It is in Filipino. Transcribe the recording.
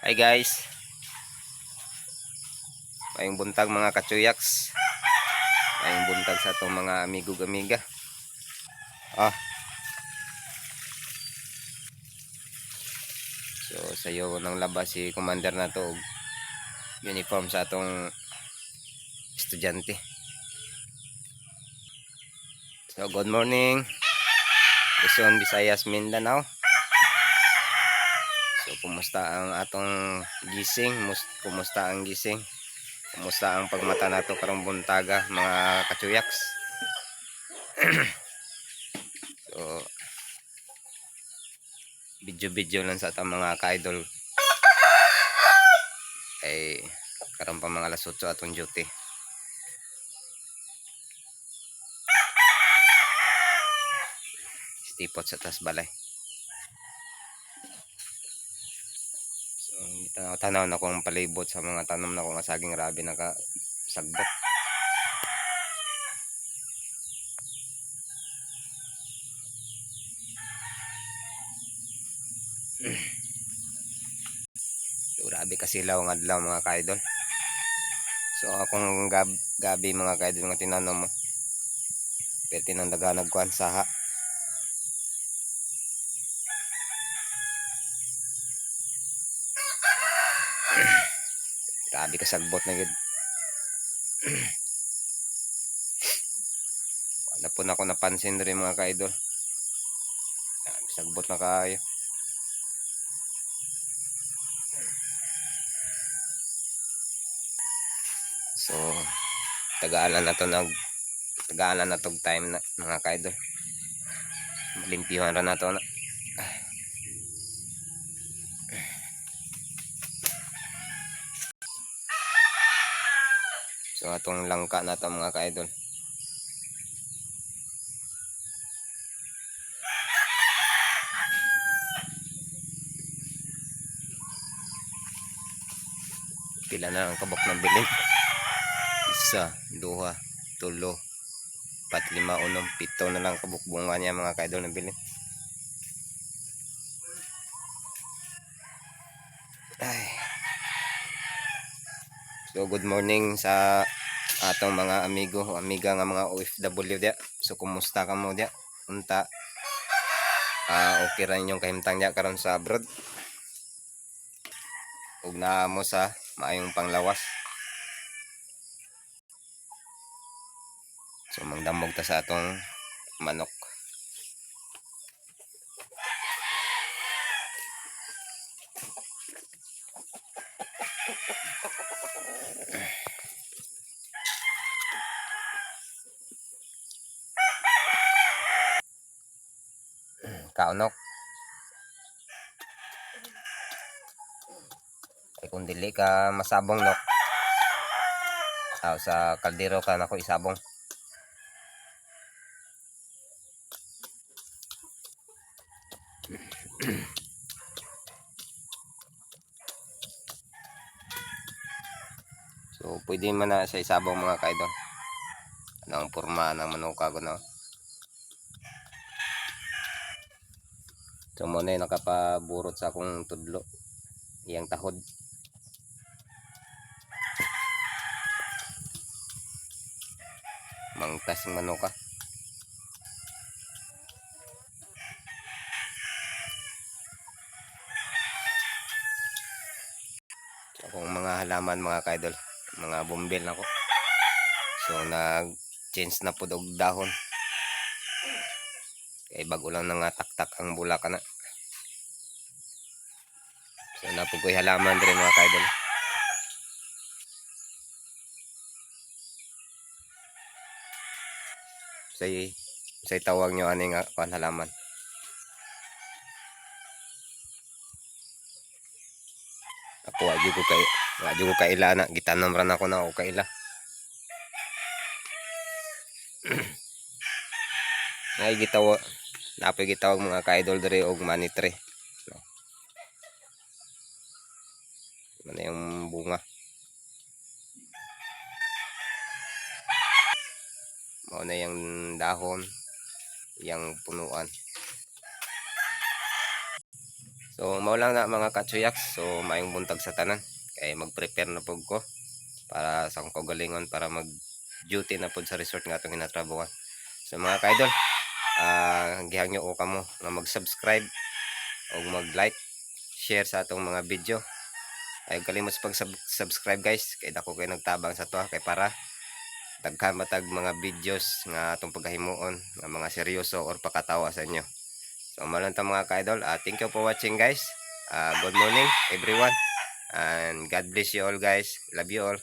Hi guys, mayong buntag mga kachuyaks, mayong buntag sa itong mga amigo-amiga. So sayo nang labas si commander na to, uniform sa atong estudyante. So good morning Luzon, Visayas, Mindanao. So kumusta ang atong gising? Kumusta ang gising? Kumusta ang pagmata nato karong buntaga mga kachuyaks? So video lang sa atong mga ka-idol ay karon pa mga alas 8 atong duty. Stipot sa taas balay. So tanaw na kong palibot sa mga tanom na kong saging rabi nakasagbot. So rabi kasilaw ng adlaw mga kaidol. So akong gabi mga kaidol nga tinanom mo. Pwede nang daganag kuan saha. Grabe kasagbot na yun. Wala po na ako napansin rin mga ka-idol. Sagbot na kayo. So tagaalan na to time na mga ka-idol. Malimpyuhan ra na to na. So atong langka na to mga ka-idol. Pila na ang kabok ng bilin. 1, 2, 3, 4, 5, 6, 7 na lang kabuk bunga niya mga ka-idol ng bilin. So good morning sa atong mga amiga nga mga OFW dia. So kumusta ka mo dia? Unta okay ra inyong kahimtang dia karon sa abroad? Ug naa mo sa maayong panglawas. So mangdamog ta sa atong manok. Kaunok. Ay kung dili ka masabong nok. Sa kaldero ka nako isabong. So pwede man na sa isabong mga kaidol. Anong porma ng manuka ko na. So mo na nakapaburot sa akong tudlo. Iyang tahod. Mangtas ng manuka. So akong mga halaman mga kaidol, mga bumbil nako. So nag-change na pud og dahon. Kay bago lang nangataktak ang bulak na. So napugoy halaman din mga kaidol. Say tawag nyo ani nga kan halaman. Ako wagi ko kaila na gitanom ra nako na o kaila. Ay gitawag mga ka-idol diri og money tree. Ano yung bunga. Mao na yung dahon, yung punuan. So mao lang na mga katsuyaks. So maayong buntag sa tanan. Kay mag-prepare na pud ko para sa akong kaugalingon para mag duty na pud sa resort nga atong ginatrabawan. So mga ka-idol, gihangyo ko kamo nga mag-subscribe o mag-like, share sa atong mga video. Ay kalimot sa pag-subscribe guys, kay dako kay nagtabang sa to kay para daghan matag mga videos nga atong pagkahimuon nga mga seryoso or pakatawa sa inyo. So malang ta mga ka-idol, thank you for watching guys. Good morning everyone and God bless you all guys. Love you all.